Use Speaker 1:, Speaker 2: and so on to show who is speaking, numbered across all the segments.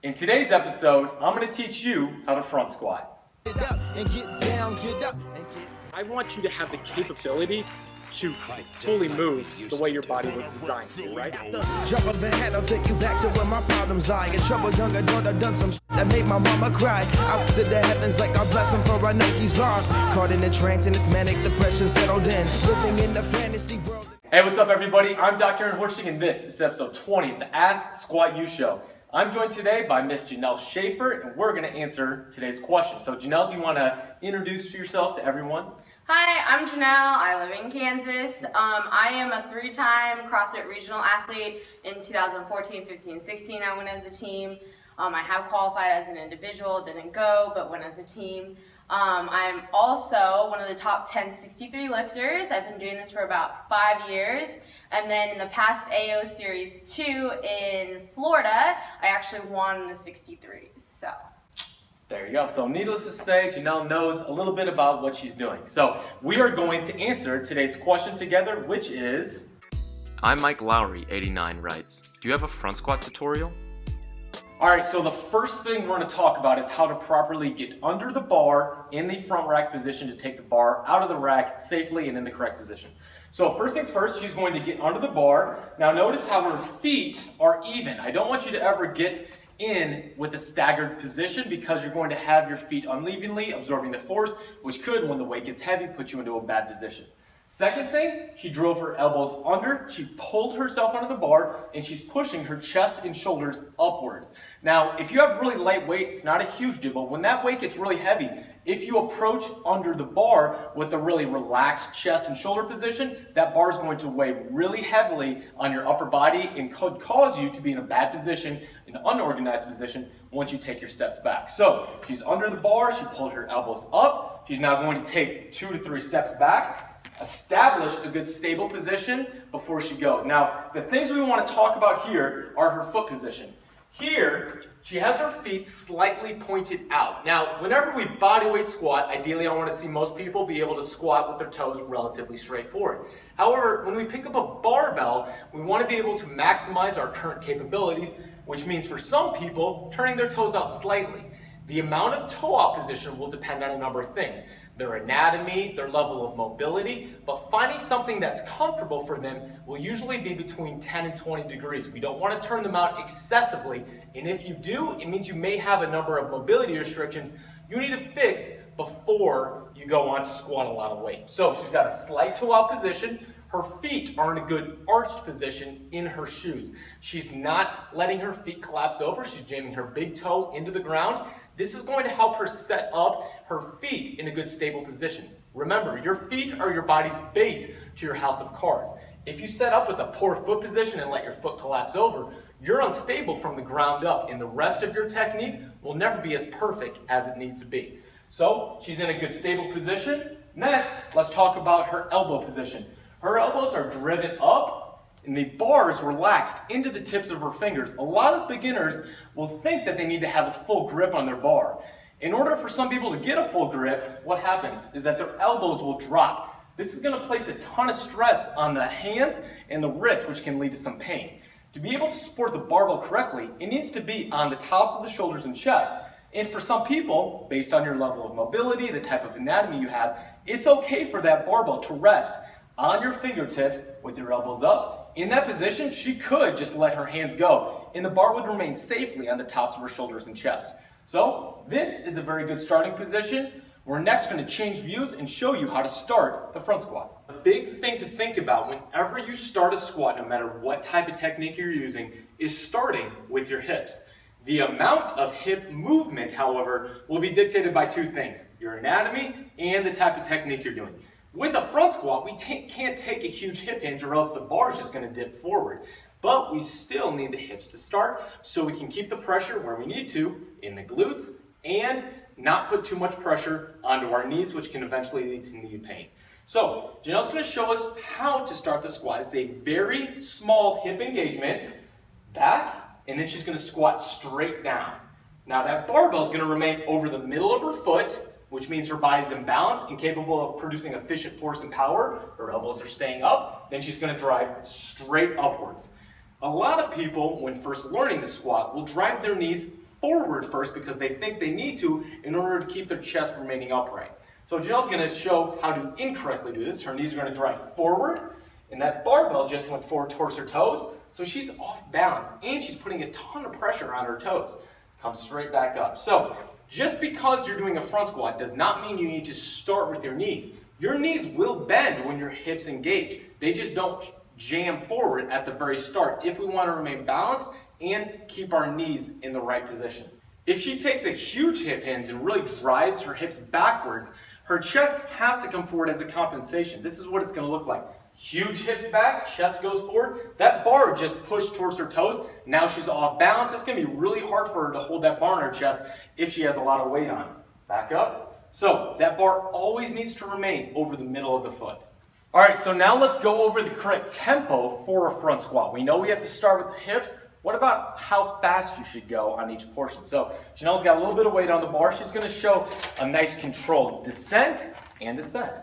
Speaker 1: In today's episode, I'm going to teach you how to front squat.
Speaker 2: I want you to have the capability to fully move the way your body was designed to, right?
Speaker 3: Jump of the head, I'll take you back to where my problems lie. In trouble, younger daughter done some that made my mama cry. Out to the heavens like I bless him, for I know he's lost. Caught in a trance and this manic depression settled in. Living in the fantasy world.
Speaker 1: Hey, what's up everybody? I'm Dr. Aaron Horsching and this is episode 20 of the Ask Squat You Show. I'm joined today by Miss Jenelle Shafer and we're going to answer today's question. So Jenelle, do you want to introduce yourself to everyone?
Speaker 4: Hi, I'm Jenelle. I live in Kansas. I am a three-time CrossFit regional athlete. In 2014, 15, 16, I went as a team. I have qualified as an individual, didn't go, but went as a team. I'm also one of the top 10 63 lifters. I've been doing this for about 5 years. And then in the past AO Series 2 in Florida, I actually won the 63. So.
Speaker 1: There you go. So needless to say, Jenelle knows a little bit about what she's doing. So we are going to answer today's question together, which is...
Speaker 5: I'm Mike Lowry, 89 writes, do you have a front squat tutorial?
Speaker 1: Alright, so the first thing we're going to talk about is how to properly get under the bar in the front rack position to take the bar out of the rack safely and in the correct position. So first things first, she's going to get under the bar. Now notice how her feet are even. I don't want you to ever get in with a staggered position because you're going to have your feet unevenly absorbing the force, which could, when the weight gets heavy, put you into a bad position. Second thing, she drove her elbows under, she pulled herself under the bar, and she's pushing her chest and shoulders upwards. Now, if you have really light weight, it's not a huge deal, but when that weight gets really heavy, if you approach under the bar with a really relaxed chest and shoulder position, that bar is going to weigh really heavily on your upper body and could cause you to be in a bad position, an unorganized position, once you take your steps back. So, she's under the bar, she pulled her elbows up, she's now going to take 2 to 3 steps back, establish a good stable position before she goes. Now, the things we want to talk about here are her foot position. Here, she has her feet slightly pointed out. Now, whenever we bodyweight squat, ideally I want to see most people be able to squat with their toes relatively straight forward. However, when we pick up a barbell, we want to be able to maximize our current capabilities, which means for some people, turning their toes out slightly. The amount of toe out position will depend on a number of things. Their anatomy, their level of mobility, but finding something that's comfortable for them will usually be between 10 and 20 degrees. We don't want to turn them out excessively, and if you do, it means you may have a number of mobility restrictions you need to fix before you go on to squat a lot of weight. So she's got a slight toe out position. Her feet are in a good arched position in her shoes. She's not letting her feet collapse over. She's jamming her big toe into the ground. This is going to help her set up her feet in a good stable position. Remember, your feet are your body's base to your house of cards. If you set up with a poor foot position and let your foot collapse over, you're unstable from the ground up, and the rest of your technique will never be as perfect as it needs to be. So, she's in a good stable position. Next, let's talk about her elbow position. Her elbows are driven up and the bars relaxed into the tips of her fingers. A lot of beginners will think that they need to have a full grip on their bar. In order for some people to get a full grip, what happens is that their elbows will drop. This is going to place a ton of stress on the hands and the wrists, which can lead to some pain. To be able to support the barbell correctly, it needs to be on the tops of the shoulders and chest. And for some people, based on your level of mobility, the type of anatomy you have, it's okay for that barbell to rest on your fingertips with your elbows up. In that position, she could just let her hands go, and the bar would remain safely on the tops of her shoulders and chest. So, this is a very good starting position. We're next going to change views and show you how to start the front squat. A big thing to think about whenever you start a squat, no matter what type of technique you're using, is starting with your hips. The amount of hip movement, however, will be dictated by 2 things, your anatomy and the type of technique you're doing. With a front squat, we can't take a huge hip hinge or else the bar is just going to dip forward. But we still need the hips to start so we can keep the pressure where we need to in the glutes and not put too much pressure onto our knees, which can eventually lead to knee pain. So, Jenelle's going to show us how to start the squat. It's a very small hip engagement, back, and then she's going to squat straight down. Now that barbell is going to remain over the middle of her foot, which means her body's in balance and capable of producing efficient force and power. Her elbows are staying up, then she's going to drive straight upwards. A lot of people, when first learning the squat, will drive their knees forward first because they think they need to in order to keep their chest remaining upright. So Janelle's going to show how to incorrectly do this. Her knees are going to drive forward, and that barbell just went forward towards her toes, so she's off balance, and she's putting a ton of pressure on her toes. Come straight back up. So just because you're doing a front squat does not mean you need to start with your knees. Your knees will bend when your hips engage. They just don't jam forward at the very start if we want to remain balanced and keep our knees in the right position. If she takes a huge hip hinge and really drives her hips backwards, her chest has to come forward as a compensation. This is what it's going to look like. Huge hips back, chest goes forward. That bar just pushed towards her toes. Now she's off balance. It's going to be really hard for her to hold that bar on her chest if she has a lot of weight on. Back up. So that bar always needs to remain over the middle of the foot. All right, so now let's go over the correct tempo for a front squat. We know we have to start with the hips. What about how fast you should go on each portion? So Janelle's got a little bit of weight on the bar. She's going to show a nice controlled descent and ascent.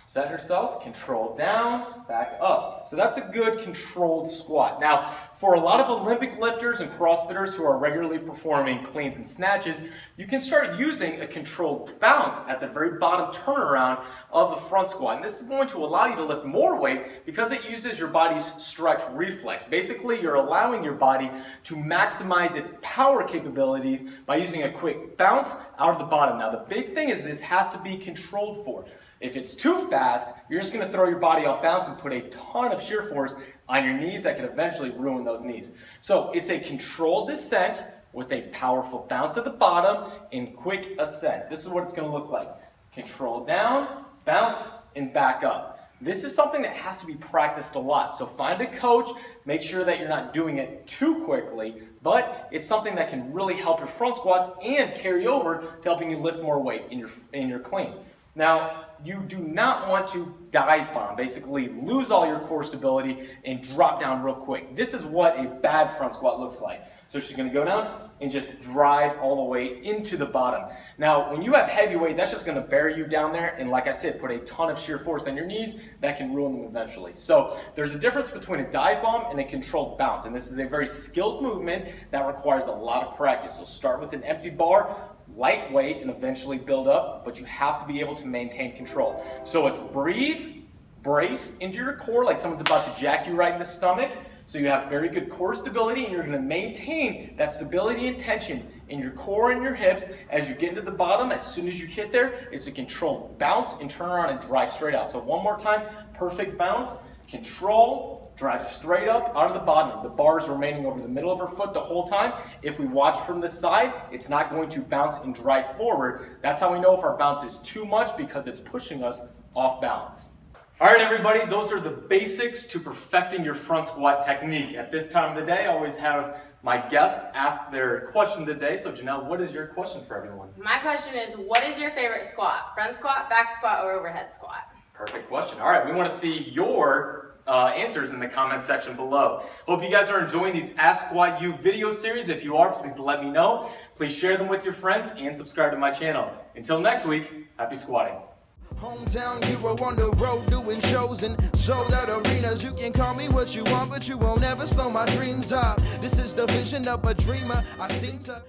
Speaker 1: Set herself, control down, back up. So that's a good controlled squat. Now, for a lot of Olympic lifters and CrossFitters who are regularly performing cleans and snatches, you can start using a controlled bounce at the very bottom turnaround of a front squat. And this is going to allow you to lift more weight because it uses your body's stretch reflex. Basically, you're allowing your body to maximize its power capabilities by using a quick bounce out of the bottom. Now, the big thing is this has to be controlled for. If it's too fast, you're just going to throw your body off balance and put a ton of shear force on your knees that could eventually ruin those knees. So it's a controlled descent with a powerful bounce at the bottom and quick ascent. This is what it's going to look like. Control down, bounce, and back up. This is something that has to be practiced a lot. So find a coach, make sure that you're not doing it too quickly, but it's something that can really help your front squats and carry over to helping you lift more weight in your clean. Now, you do not want to dive bomb, basically lose all your core stability and drop down real quick. This is what a bad front squat looks like. So she's going to go down and just drive all the way into the bottom. Now, when you have heavy weight, that's just going to bury you down there and, like I said, put a ton of shear force on your knees that can ruin them eventually. So there's a difference between a dive bomb and a controlled bounce, and this is a very skilled movement that requires a lot of practice. So start with an empty bar, lightweight, and eventually build up, but you have to be able to maintain control. So it's breathe, brace into your core like someone's about to jack you right in the stomach. So you have very good core stability, and you're going to maintain that stability and tension in your core and your hips as you get into the bottom. As soon as you hit there, it's a controlled bounce and turn around and drive straight out. So one more time, perfect bounce, control, drive straight up out of the bottom. The bar is remaining over the middle of her foot the whole time. If we watch from the side, it's not going to bounce and drive forward. That's how we know if our bounce is too much, because it's pushing us off balance. All right, everybody, those are the basics to perfecting your front squat technique. At this time of the day, I always have my guest ask their question of the day. So Janelle, what is your question for everyone?
Speaker 4: My question is, what is your favorite squat? Front squat, back squat, or overhead squat?
Speaker 1: Perfect question. All right, we want to see your answers in the comment section below. Hope you guys are enjoying these Ask Squat You video series. If you are, please let me know. Please share them with your friends and subscribe to my channel. Until next week, happy squatting.
Speaker 3: Hometown hero on the road doing shows and sold out arenas. You can call me what you want, but you won't ever slow my dreams up. This is the vision of a dreamer. I seem to